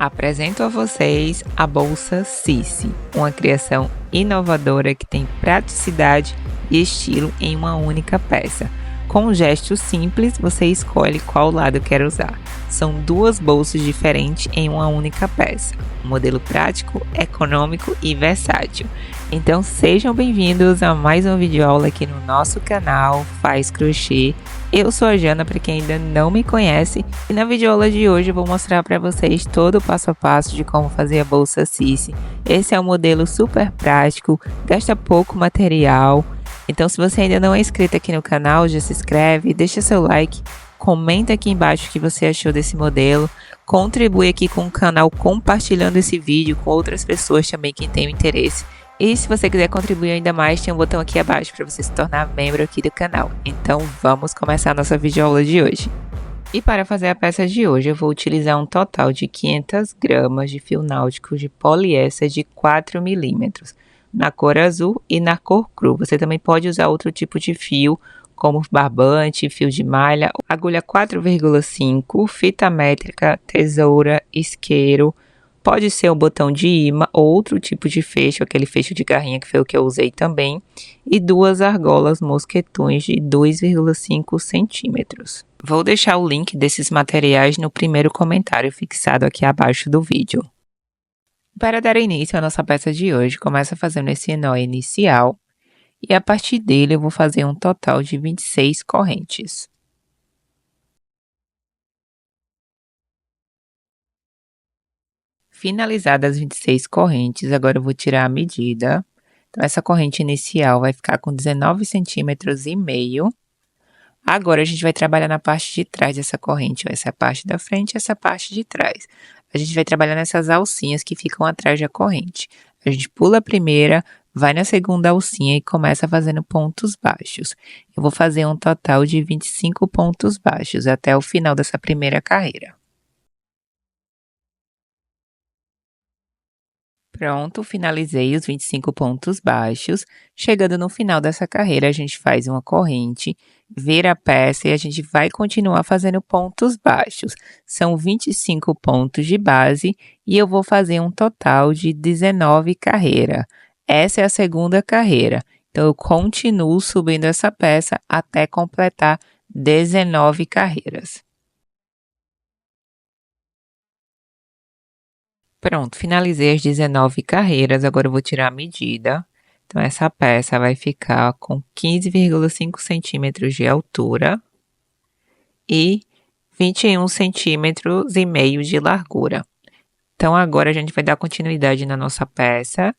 Apresento a vocês a Bolsa Cici, uma criação inovadora que tem praticidade e estilo em uma única peça. Com um gesto simples, você escolhe qual lado quer usar. São duas bolsas diferentes em uma única peça. Um modelo prático, econômico e versátil. Então sejam bem-vindos a mais uma videoaula aqui no nosso canal Faz Crochê. Eu sou a Jana, para quem ainda não me conhece, e na videoaula de hoje eu vou mostrar para vocês todo o passo a passo de como fazer a bolsa Cici. Esse é um modelo super prático, gasta pouco material. Então, se você ainda não é inscrito aqui no canal, já se inscreve, deixa seu like, comenta aqui embaixo o que você achou desse modelo, contribui aqui com o canal compartilhando esse vídeo com outras pessoas também que tenham interesse. E se você quiser contribuir ainda mais, tem um botão aqui abaixo para você se tornar membro aqui do canal. Então, vamos começar a nossa videoaula de hoje. E para fazer a peça de hoje, eu vou utilizar um total de 500 gramas de fio náutico de poliéster de 4 milímetros. Na cor azul e na cor cru. Você também pode usar outro tipo de fio, como barbante, fio de malha, agulha 4,5, fita métrica, tesoura, isqueiro. Pode ser um botão de imã ou outro tipo de fecho, aquele fecho de garrinha que foi o que eu usei também. E duas argolas mosquetões de 2,5 centímetros. Vou deixar o link desses materiais no primeiro comentário fixado aqui abaixo do vídeo. Para dar início à nossa peça de hoje, começa fazendo esse nó inicial e a partir dele eu vou fazer um total de 26 correntes. Finalizadas as 26 correntes, agora eu vou tirar a medida. Então, essa corrente inicial vai ficar com 19 centímetros e meio. Agora, a gente vai trabalhar na parte de trás dessa corrente. Essa é a parte da frente e essa parte de trás. A gente vai trabalhar nessas alcinhas que ficam atrás da corrente. A gente pula a primeira, vai na segunda alcinha e começa fazendo pontos baixos. Eu vou fazer um total de 25 pontos baixos até o final dessa primeira carreira. Pronto, finalizei os 25 pontos baixos. Chegando no final dessa carreira, a gente faz uma corrente, vira a peça e a gente vai continuar fazendo pontos baixos. São 25 pontos de base e eu vou fazer um total de 19 carreiras. Essa é a segunda carreira. Então, eu continuo subindo essa peça até completar 19 carreiras. Pronto, finalizei as 19 carreiras, agora eu vou tirar a medida. Então, essa peça vai ficar com 15,5 centímetros de altura e 21 centímetros e meio de largura. Então, agora a gente vai dar continuidade na nossa peça.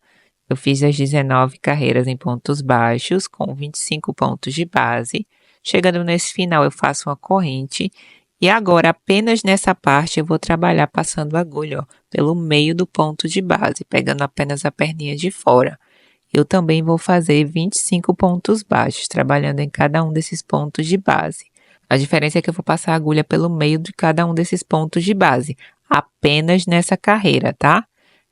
Eu fiz as 19 carreiras em pontos baixos, com 25 pontos de base. Chegando nesse final, eu faço uma corrente. E agora, apenas nessa parte, eu vou trabalhar passando a agulha, ó, pelo meio do ponto de base, pegando apenas a perninha de fora. Eu também vou fazer 25 pontos baixos, trabalhando em cada um desses pontos de base. A diferença é que eu vou passar a agulha pelo meio de cada um desses pontos de base, apenas nessa carreira, tá?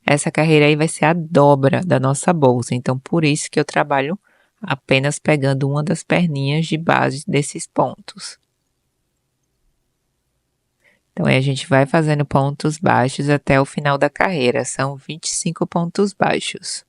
Essa carreira aí vai ser a dobra da nossa bolsa, então por isso que eu trabalho apenas pegando uma das perninhas de base desses pontos. Então, aí a gente vai fazendo pontos baixos até o final da carreira, são 25 pontos baixos.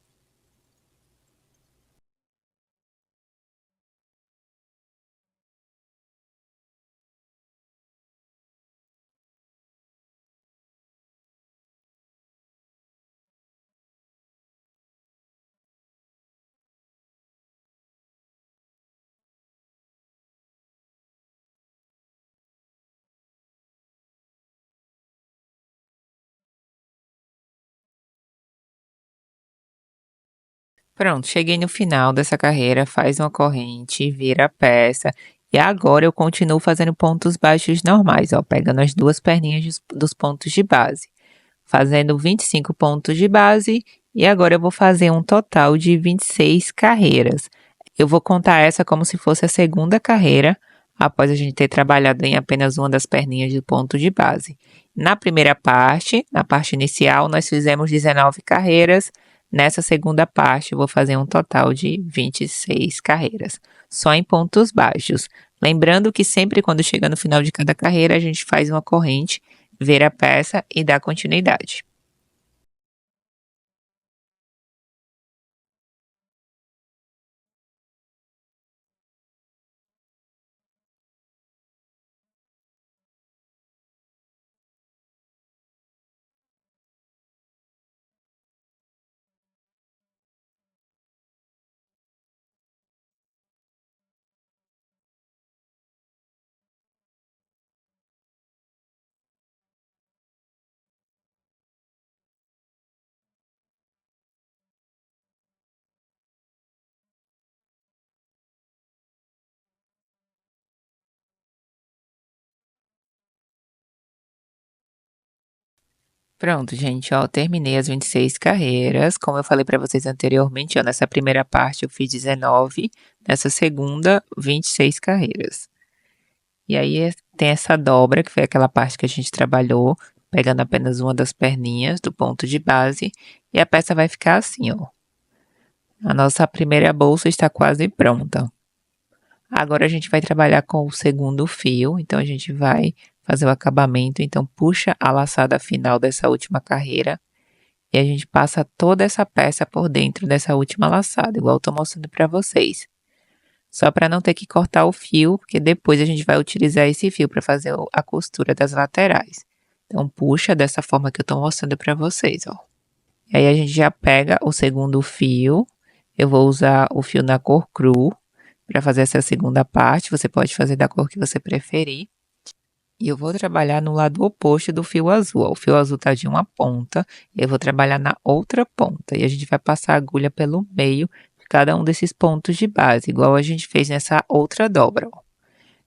Pronto, cheguei no final dessa carreira, faz uma corrente, vira a peça. E agora eu continuo fazendo pontos baixos normais, ó, pegando as duas perninhas dos pontos de base. Fazendo 25 pontos de base e agora eu vou fazer um total de 26 carreiras. Eu vou contar essa como se fosse a segunda carreira, após a gente ter trabalhado em apenas uma das perninhas do ponto de base. Na primeira parte, na parte inicial, nós fizemos 19 carreiras. Nessa segunda parte, eu vou fazer um total de 26 carreiras, só em pontos baixos. Lembrando que sempre quando chega no final de cada carreira, a gente faz uma corrente, ver a peça e dar continuidade. Pronto, gente, ó, terminei as 26 carreiras. Como eu falei para vocês anteriormente, ó, nessa primeira parte eu fiz 19, nessa segunda, 26 carreiras. E aí tem essa dobra, que foi aquela parte que a gente trabalhou, pegando apenas uma das perninhas do ponto de base, e a peça vai ficar assim, ó. A nossa primeira bolsa está quase pronta. Agora a gente vai trabalhar com o segundo fio, então a gente vai fazer o acabamento, então puxa a laçada final dessa última carreira e a gente passa toda essa peça por dentro dessa última laçada, igual eu tô mostrando para vocês. Só para não ter que cortar o fio, porque depois a gente vai utilizar esse fio para fazer a costura das laterais. Então puxa dessa forma que eu tô mostrando para vocês, ó. E aí a gente já pega o segundo fio. Eu vou usar o fio na cor cru para fazer essa segunda parte. Você pode fazer da cor que você preferir. E eu vou trabalhar no lado oposto do fio azul. Ó. O fio azul tá de uma ponta, eu vou trabalhar na outra ponta. E a gente vai passar a agulha pelo meio de cada um desses pontos de base, igual a gente fez nessa outra dobra. Ó.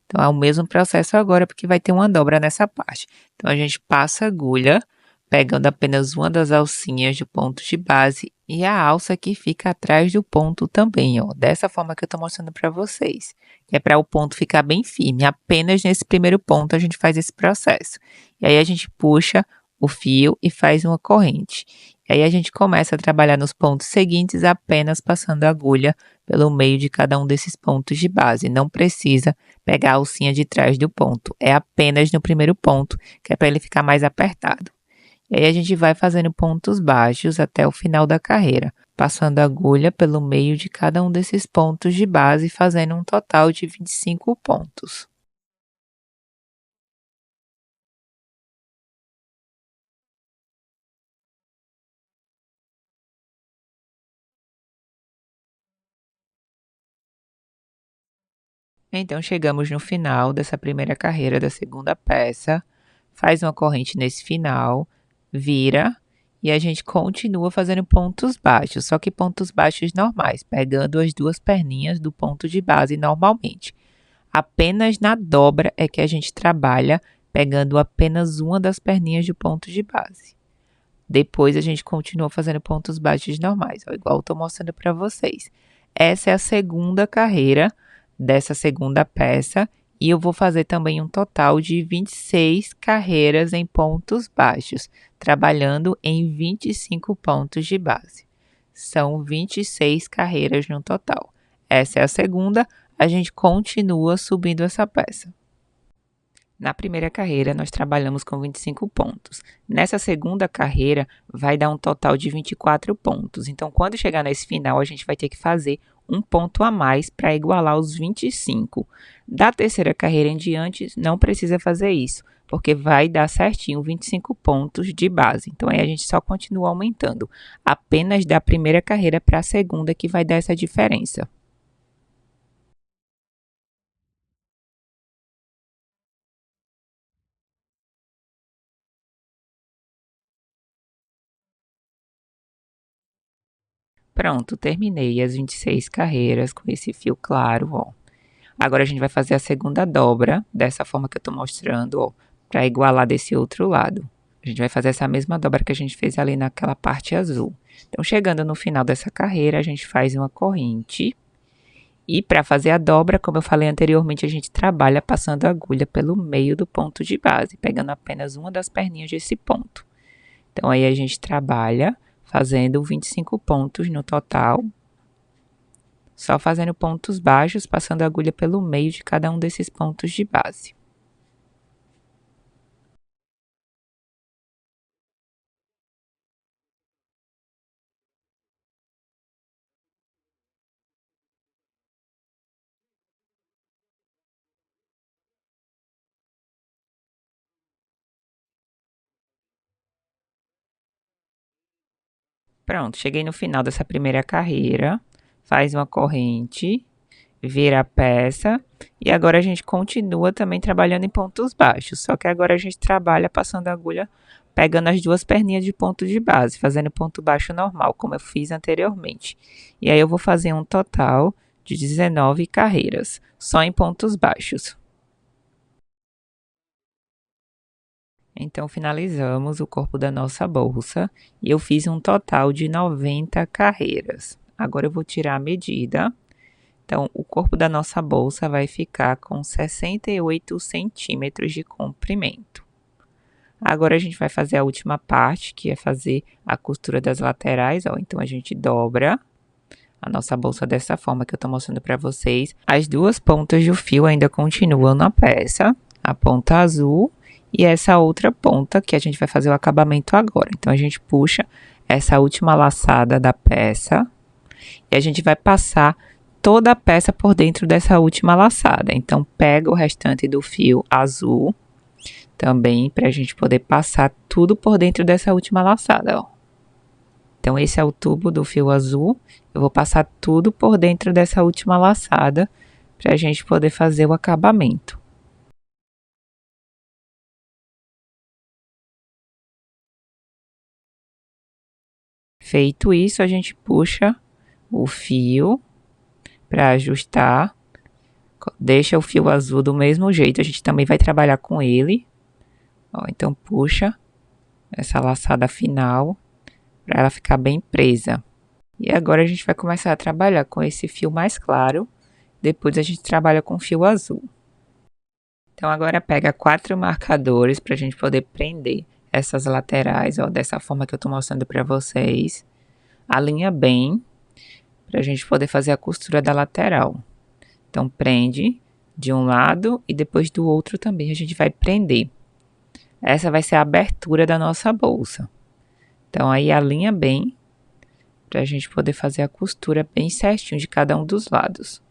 Então é o mesmo processo agora, porque vai ter uma dobra nessa parte. Então a gente passa a agulha, pegando apenas uma das alcinhas do ponto de base e a alça que fica atrás do ponto também, ó, dessa forma que eu tô mostrando para vocês, que é para o ponto ficar bem firme. Apenas nesse primeiro ponto a gente faz esse processo. E aí a gente puxa o fio e faz uma corrente. E aí a gente começa a trabalhar nos pontos seguintes apenas passando a agulha pelo meio de cada um desses pontos de base. Não precisa pegar a alcinha de trás do ponto, é apenas no primeiro ponto, que é para ele ficar mais apertado. E aí a gente vai fazendo pontos baixos até o final da carreira, passando a agulha pelo meio de cada um desses pontos de base, fazendo um total de 25 pontos. Então chegamos no final dessa primeira carreira da segunda peça, faz uma corrente nesse final, vira e a gente continua fazendo pontos baixos, só que pontos baixos normais, pegando as duas perninhas do ponto de base normalmente. Apenas na dobra é que a gente trabalha pegando apenas uma das perninhas do ponto de base. Depois a gente continua fazendo pontos baixos normais, ó, igual eu estou mostrando para vocês. Essa é a segunda carreira dessa segunda peça e eu vou fazer também um total de 26 carreiras em pontos baixos, trabalhando em 25 pontos de base. São 26 carreiras no total. Essa é a segunda, a gente continua subindo essa peça. Na primeira carreira, nós trabalhamos com 25 pontos. Nessa segunda carreira, vai dar um total de 24 pontos. Então, quando chegar nesse final, a gente vai ter que fazer um ponto a mais para igualar os 25. Da terceira carreira em diante, não precisa fazer isso, porque vai dar certinho 25 pontos de base. Então, aí a gente só continua aumentando. Apenas da primeira carreira para a segunda que vai dar essa diferença. Pronto, terminei as 26 carreiras com esse fio claro, ó. Agora a gente vai fazer a segunda dobra, dessa forma que eu tô mostrando, ó, para igualar desse outro lado. A gente vai fazer essa mesma dobra que a gente fez ali naquela parte azul. Então, chegando no final dessa carreira, a gente faz uma corrente. E para fazer a dobra, como eu falei anteriormente, a gente trabalha passando a agulha pelo meio do ponto de base, pegando apenas uma das perninhas desse ponto. Então, aí a gente trabalha fazendo 25 pontos no total, só fazendo pontos baixos, passando a agulha pelo meio de cada um desses pontos de base. Pronto, cheguei no final dessa primeira carreira, faz uma corrente, vira a peça e agora a gente continua também trabalhando em pontos baixos, só que agora a gente trabalha passando a agulha, pegando as duas perninhas de ponto de base, fazendo ponto baixo normal, como eu fiz anteriormente. E aí eu vou fazer um total de 19 carreiras, só em pontos baixos. Então, finalizamos o corpo da nossa bolsa e eu fiz um total de 90 carreiras. Agora eu vou tirar a medida. Então, o corpo da nossa bolsa vai ficar com 68 centímetros de comprimento. Agora a gente vai fazer a última parte, que é fazer a costura das laterais, ó. Então, a gente dobra a nossa bolsa dessa forma que eu tô mostrando para vocês. As duas pontas do fio ainda continuam na peça, a ponta azul e essa outra ponta que a gente vai fazer o acabamento agora. Então, a gente puxa essa última laçada da peça e a gente vai passar toda a peça por dentro dessa última laçada. Então, pega o restante do fio azul também para a gente poder passar tudo por dentro dessa última laçada, ó. Então, esse é o tubo do fio azul. Eu vou passar tudo por dentro dessa última laçada para a gente poder fazer o acabamento. Feito isso, a gente puxa o fio para ajustar. Deixa o fio azul do mesmo jeito, a gente também vai trabalhar com ele. Ó, então, puxa essa laçada final para ela ficar bem presa. E agora a gente vai começar a trabalhar com esse fio mais claro. Depois a gente trabalha com fio azul. Então, agora pega 4 marcadores para a gente poder prender essas laterais, ó, dessa forma que eu estou mostrando para vocês. Alinha bem para a gente poder fazer a costura da lateral. Então, prende de um lado e depois do outro também a gente vai prender. Essa vai ser a abertura da nossa bolsa. Então, aí alinha bem para a gente poder fazer a costura bem certinho de cada um dos lados.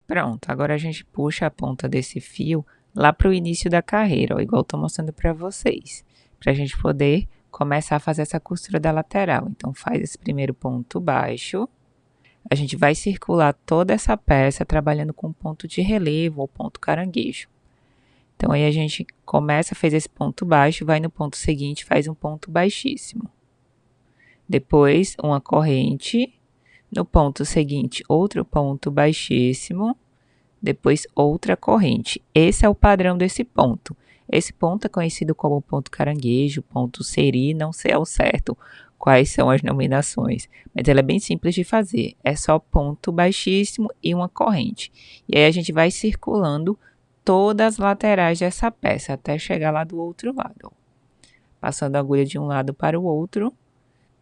Pronto, agora a gente puxa a ponta desse fio lá para o início da carreira, ó, igual estou mostrando para vocês, para a gente poder começar a fazer essa costura da lateral. Então, faz esse primeiro ponto baixo. A gente vai circular toda essa peça trabalhando com ponto de relevo ou ponto caranguejo. Então, aí a gente começa, fez esse ponto baixo, vai no ponto seguinte, faz um ponto baixíssimo. Depois, uma corrente. No ponto seguinte, outro ponto baixíssimo. Depois, outra corrente. Esse é o padrão desse ponto. Esse ponto é conhecido como ponto caranguejo, ponto seri, não sei ao certo quais são as nominações, mas ele é bem simples de fazer. É só ponto baixíssimo e uma corrente. E aí a gente vai circulando todas as laterais dessa peça até chegar lá do outro lado. Passando a agulha de um lado para o outro,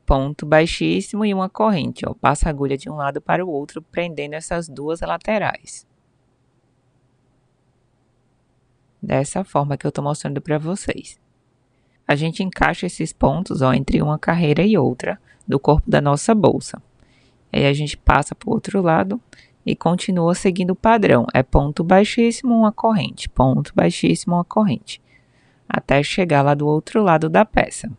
ponto baixíssimo e uma corrente. Ó. Passa a agulha de um lado para o outro, prendendo essas duas laterais. Dessa forma que eu estou mostrando para vocês. A gente encaixa esses pontos, ó, entre uma carreira e outra do corpo da nossa bolsa. Aí a gente passa para o outro lado e continua seguindo o padrão. É ponto baixíssimo, uma corrente, ponto baixíssimo, uma corrente, até chegar lá do outro lado da peça.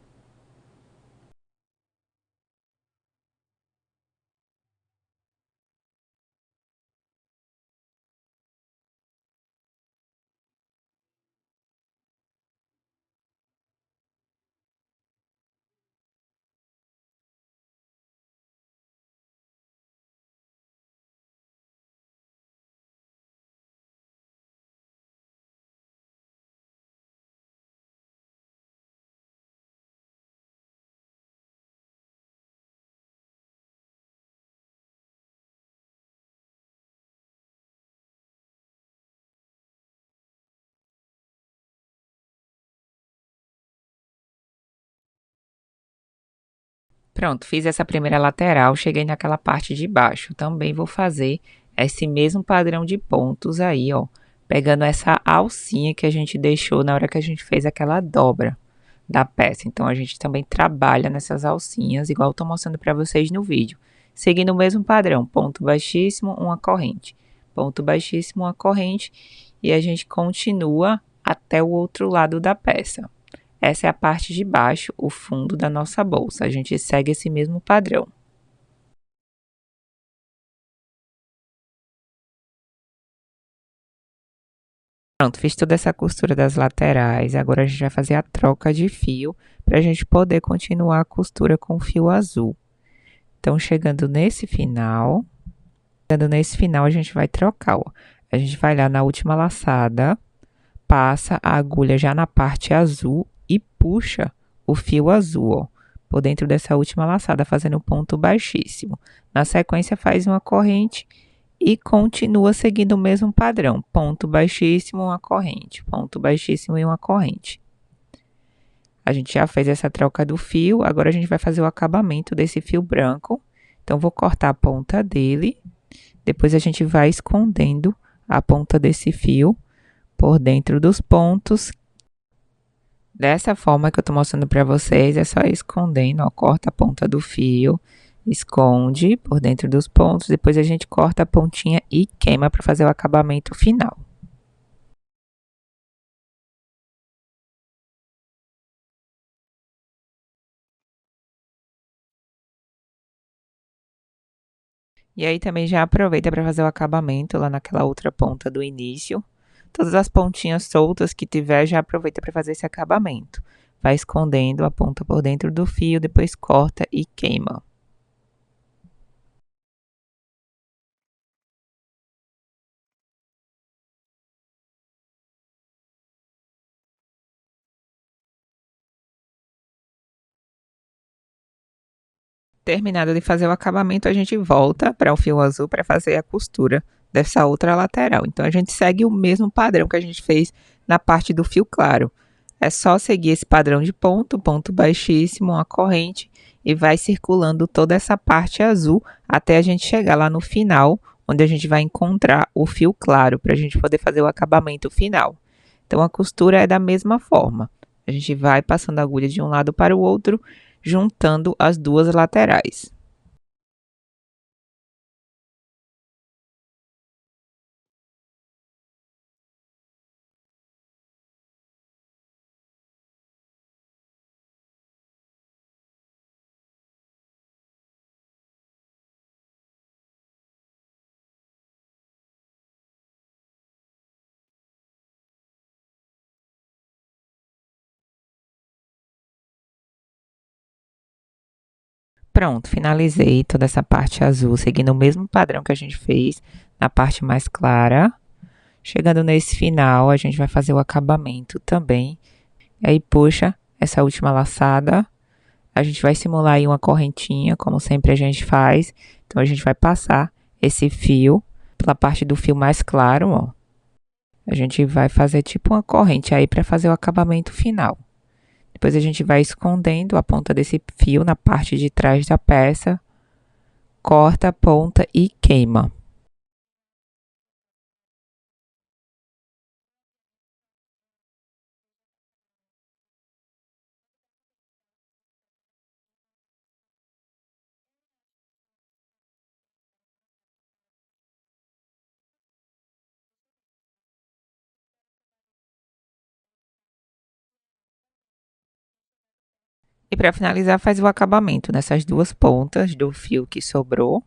Pronto, fiz essa primeira lateral, cheguei naquela parte de baixo. Também vou fazer esse mesmo padrão de pontos aí, ó. Pegando essa alcinha que a gente deixou na hora que a gente fez aquela dobra da peça. Então, a gente também trabalha nessas alcinhas, igual eu tô mostrando para vocês no vídeo. Seguindo o mesmo padrão, ponto baixíssimo, uma corrente. Ponto baixíssimo, uma corrente. E a gente continua até o outro lado da peça. Essa é a parte de baixo, o fundo da nossa bolsa. A gente segue esse mesmo padrão. Pronto, fiz toda essa costura das laterais. Agora a gente vai fazer a troca de fio para a gente poder continuar a costura com o fio azul. Então, chegando nesse final, a gente vai trocar, ó. A gente vai lá na última laçada, passa a agulha já na parte azul e puxa o fio azul, ó, por dentro dessa última laçada, fazendo um ponto baixíssimo. Na sequência, faz uma corrente e continua seguindo o mesmo padrão. Ponto baixíssimo, uma corrente. Ponto baixíssimo e uma corrente. A gente já fez essa troca do fio, agora a gente vai fazer o acabamento desse fio branco. Então, vou cortar a ponta dele. Depois, a gente vai escondendo a ponta desse fio por dentro dos pontos. Dessa forma que eu tô mostrando para vocês, é só ir escondendo, ó, corta a ponta do fio, esconde por dentro dos pontos, depois a gente corta a pontinha e queima para fazer o acabamento final. E aí também já aproveita para fazer o acabamento lá naquela outra ponta do início. Todas as pontinhas soltas que tiver, já aproveita para fazer esse acabamento. Vai escondendo a ponta por dentro do fio, depois corta e queima. Terminado de fazer o acabamento, a gente volta para o fio azul para fazer a costura dessa outra lateral. Então, a gente segue o mesmo padrão que a gente fez na parte do fio claro. É só seguir esse padrão de ponto, ponto baixíssimo, uma corrente e vai circulando toda essa parte azul até a gente chegar lá no final, onde a gente vai encontrar o fio claro para a gente poder fazer o acabamento final. Então, a costura é da mesma forma. A gente vai passando a agulha de um lado para o outro, juntando as duas laterais. Pronto, finalizei toda essa parte azul, seguindo o mesmo padrão que a gente fez na parte mais clara. Chegando nesse final, a gente vai fazer o acabamento também. E aí, puxa essa última laçada. A gente vai simular aí uma correntinha, como sempre a gente faz. Então, a gente vai passar esse fio pela parte do fio mais claro, ó. A gente vai fazer tipo uma corrente aí para fazer o acabamento final. Depois a gente vai escondendo a ponta desse fio na parte de trás da peça, corta a ponta e queima. E para finalizar, faz o acabamento nessas duas pontas do fio que sobrou.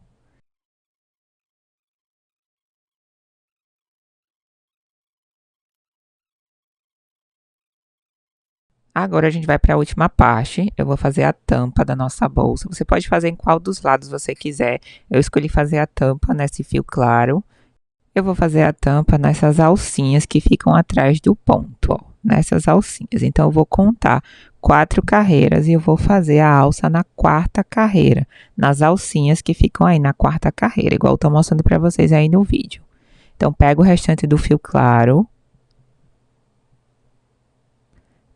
Agora a gente vai para a última parte. Eu vou fazer a tampa da nossa bolsa. Você pode fazer em qual dos lados você quiser. Eu escolhi fazer a tampa nesse fio claro. Eu vou fazer a tampa nessas alcinhas que ficam atrás do ponto, ó, nessas alcinhas. Então, eu vou contar 4 carreiras e eu vou fazer a alça na 4ª carreira, nas alcinhas que ficam aí na 4ª carreira, igual eu tô mostrando para vocês aí no vídeo. Então, pega o restante do fio claro.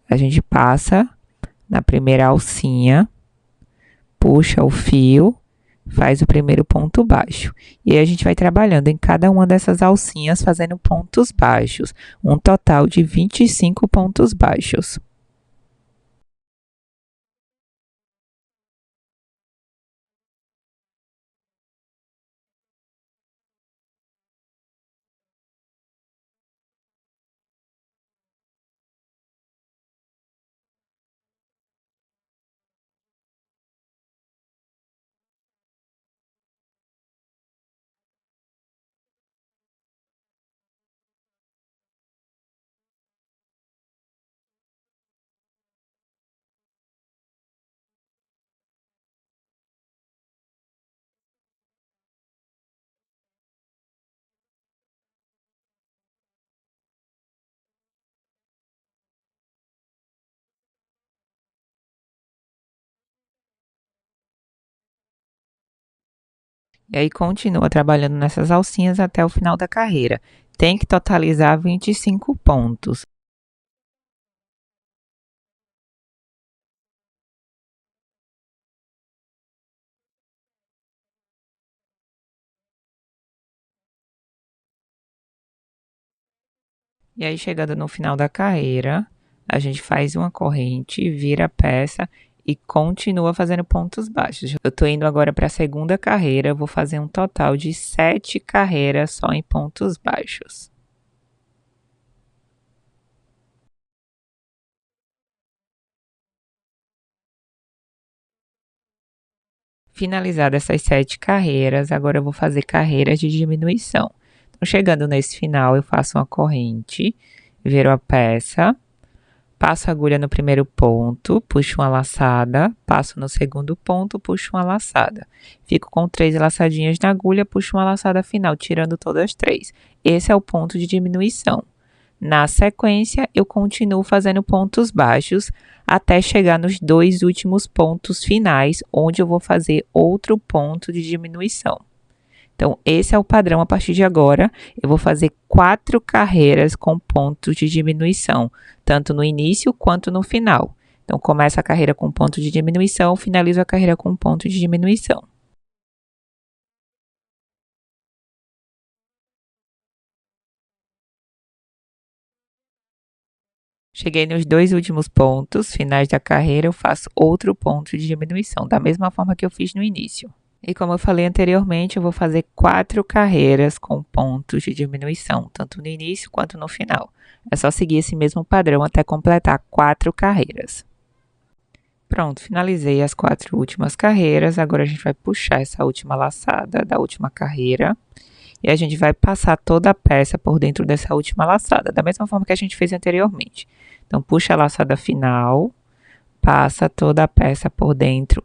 A gente passa na primeira alcinha, puxa o fio, faz o primeiro ponto baixo. E aí a gente vai trabalhando em cada uma dessas alcinhas, fazendo pontos baixos. Um total de 25 pontos baixos. E aí continua trabalhando nessas alcinhas até o final da carreira. Tem que totalizar 25 pontos. E aí, chegando no final da carreira, a gente faz uma corrente, vira a peça e continua fazendo pontos baixos. Eu tô indo agora para a segunda carreira, vou fazer um total de 7 carreiras só em pontos baixos. Finalizadas essas 7 carreiras, agora eu vou fazer carreiras de diminuição. Então, chegando nesse final, eu faço uma corrente, viro a peça, passo a agulha no primeiro ponto, puxo uma laçada, passo no segundo ponto, puxo uma laçada. Fico com 3 laçadinhas na agulha, puxo uma laçada final, tirando todas as 3. Esse é o ponto de diminuição. Na sequência, eu continuo fazendo pontos baixos até chegar nos 2 últimos pontos finais, onde eu vou fazer outro ponto de diminuição. Então, esse é o padrão a partir de agora. Eu vou fazer 4 carreiras com pontos de diminuição, tanto no início quanto no final. Então, começo a carreira com ponto de diminuição, finalizo a carreira com ponto de diminuição. Cheguei nos 2 últimos pontos finais da carreira, eu faço outro ponto de diminuição, da mesma forma que eu fiz no início. E como eu falei anteriormente, eu vou fazer 4 carreiras com pontos de diminuição, tanto no início quanto no final. É só seguir esse mesmo padrão até completar 4 carreiras. Pronto, finalizei as 4 últimas carreiras. Agora a gente vai puxar essa última laçada da última carreira e a gente vai passar toda a peça por dentro dessa última laçada, da mesma forma que a gente fez anteriormente. Então, puxa a laçada final, passa toda a peça por dentro.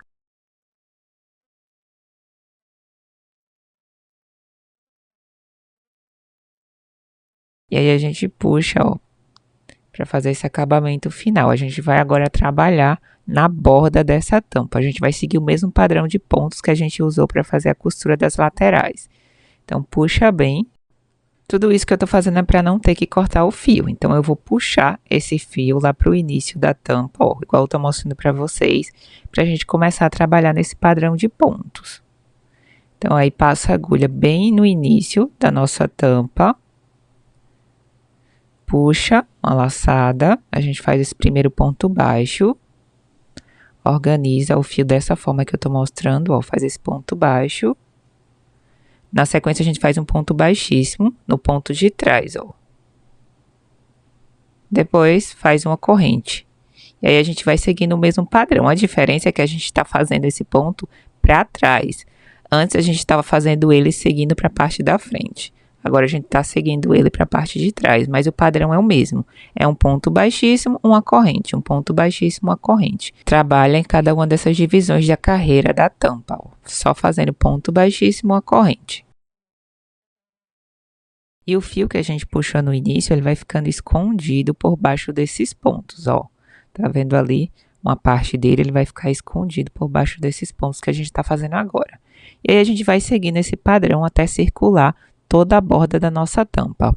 E aí a gente puxa, ó, para fazer esse acabamento final. A gente vai agora trabalhar na borda dessa tampa. A gente vai seguir o mesmo padrão de pontos que a gente usou para fazer a costura das laterais. Então, puxa bem. Tudo isso que eu estou fazendo é para não ter que cortar o fio. Então, eu vou puxar esse fio lá para o início da tampa, ó, igual eu estou mostrando para vocês, para a gente começar a trabalhar nesse padrão de pontos. Então, aí passa a agulha bem no início da nossa tampa, puxa uma laçada, a gente faz esse primeiro ponto baixo, organiza o fio dessa forma que eu estou mostrando, ó, faz esse ponto baixo. Na sequência, a gente faz um ponto baixíssimo no ponto de trás, ó. Depois, faz uma corrente. E aí, a gente vai seguindo o mesmo padrão. A diferença é que a gente está fazendo esse ponto para trás. Antes, a gente estava fazendo ele seguindo para a parte da frente. Agora, a gente está seguindo ele para a parte de trás, mas o padrão é o mesmo. É um ponto baixíssimo, uma corrente. Um ponto baixíssimo, uma corrente. Trabalha em cada uma dessas divisões da carreira da tampa. Ó. Só fazendo ponto baixíssimo, uma corrente. E o fio que a gente puxou no início, ele vai ficando escondido por baixo desses pontos, ó. Tá vendo ali? Uma parte dele, ele vai ficar escondido por baixo desses pontos que a gente está fazendo agora. E aí a gente vai seguindo esse padrão até circular toda a borda da nossa tampa.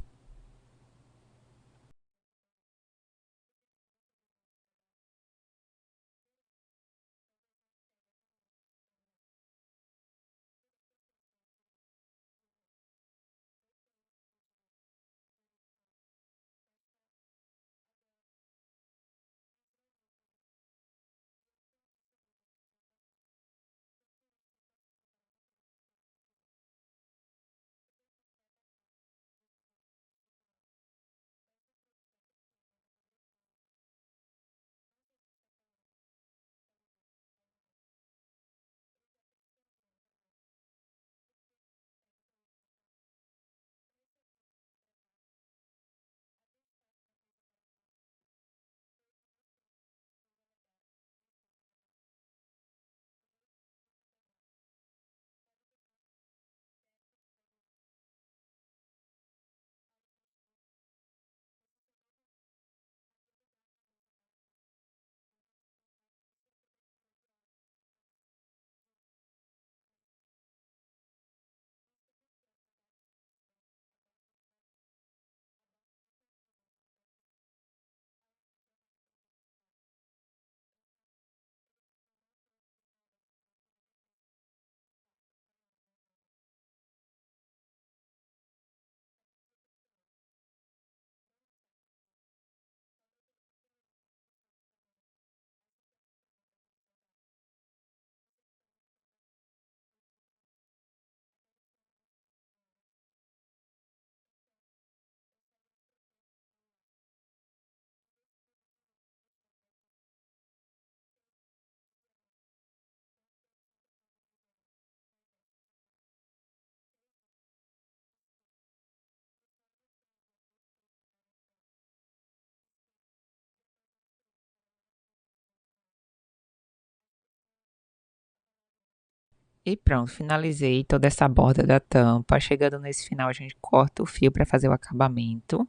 E pronto, finalizei toda essa borda da tampa. Chegando nesse final, a gente corta o fio para fazer o acabamento.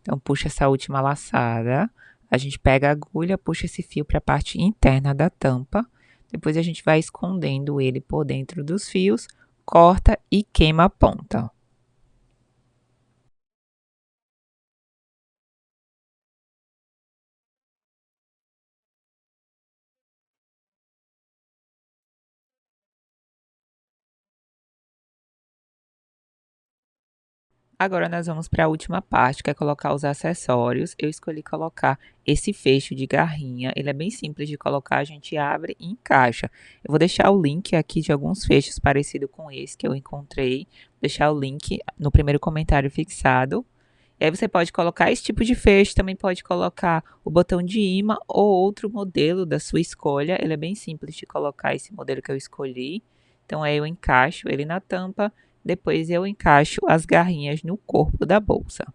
Então, puxa essa última laçada. A gente pega a agulha, puxa esse fio para a parte interna da tampa. Depois a gente vai escondendo ele por dentro dos fios, corta e queima a ponta. Agora nós vamos para a última parte, que é colocar os acessórios. Eu escolhi colocar esse fecho de garrinha. Ele é bem simples de colocar, a gente abre e encaixa. Eu vou deixar o link aqui de alguns fechos parecido com esse que eu encontrei. Vou deixar o link no primeiro comentário fixado. E aí você pode colocar esse tipo de fecho, também pode colocar o botão de imã ou outro modelo da sua escolha. Ele é bem simples de colocar esse modelo que eu escolhi. Então aí eu encaixo ele na tampa, depois eu encaixo as garrinhas no corpo da bolsa.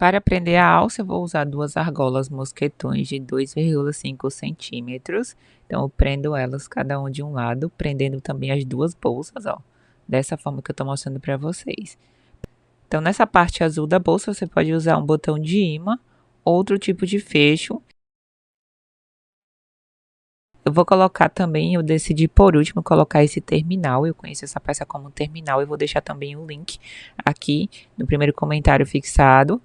Para prender a alça, eu vou usar duas argolas mosquetões de 2,5 centímetros. Então, eu prendo elas cada um de um lado, prendendo também as duas bolsas, ó. Dessa forma que eu estou mostrando para vocês. Então, nessa parte azul da bolsa, você pode usar um botão de imã, outro tipo de fecho. Eu vou colocar também, eu decidi por último colocar esse terminal. Eu conheço essa peça como terminal. Eu vou deixar também o link aqui no primeiro comentário fixado.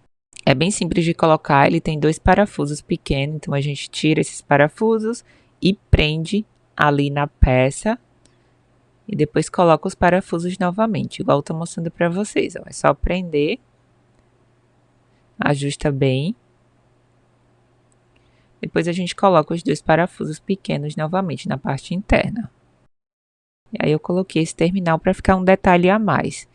É bem simples de colocar, ele tem dois parafusos pequenos, então a gente tira esses parafusos e prende ali na peça. E depois coloca os parafusos novamente, igual eu tô mostrando para vocês. Ó. É só prender, ajusta bem. Depois a gente coloca os dois parafusos pequenos novamente na parte interna. E aí eu coloquei esse terminal para ficar um detalhe a mais.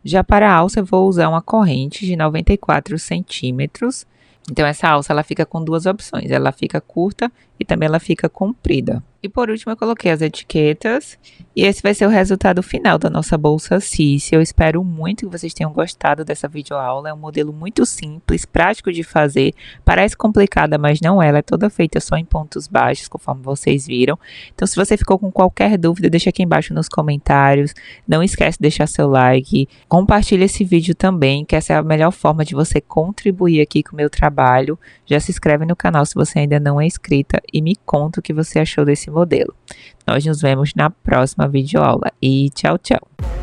Já para a alça eu vou usar uma corrente de 94 centímetros. Então essa alça ela fica com duas opções, ela fica curta e também ela fica comprida. E por último eu coloquei as etiquetas e esse vai ser o resultado final da nossa bolsa Cici. Eu espero muito que vocês tenham gostado dessa videoaula, é um modelo muito simples, prático de fazer, parece complicada, mas não é, ela é toda feita só em pontos baixos, conforme vocês viram. Então se você ficou com qualquer dúvida, deixa aqui embaixo nos comentários, não esquece de deixar seu like, compartilha esse vídeo também, que essa é a melhor forma de você contribuir aqui com o meu trabalho. Já se inscreve no canal se você ainda não é inscrita e me conta o que você achou desse modelo. Nós nos vemos na próxima videoaula e tchau, tchau!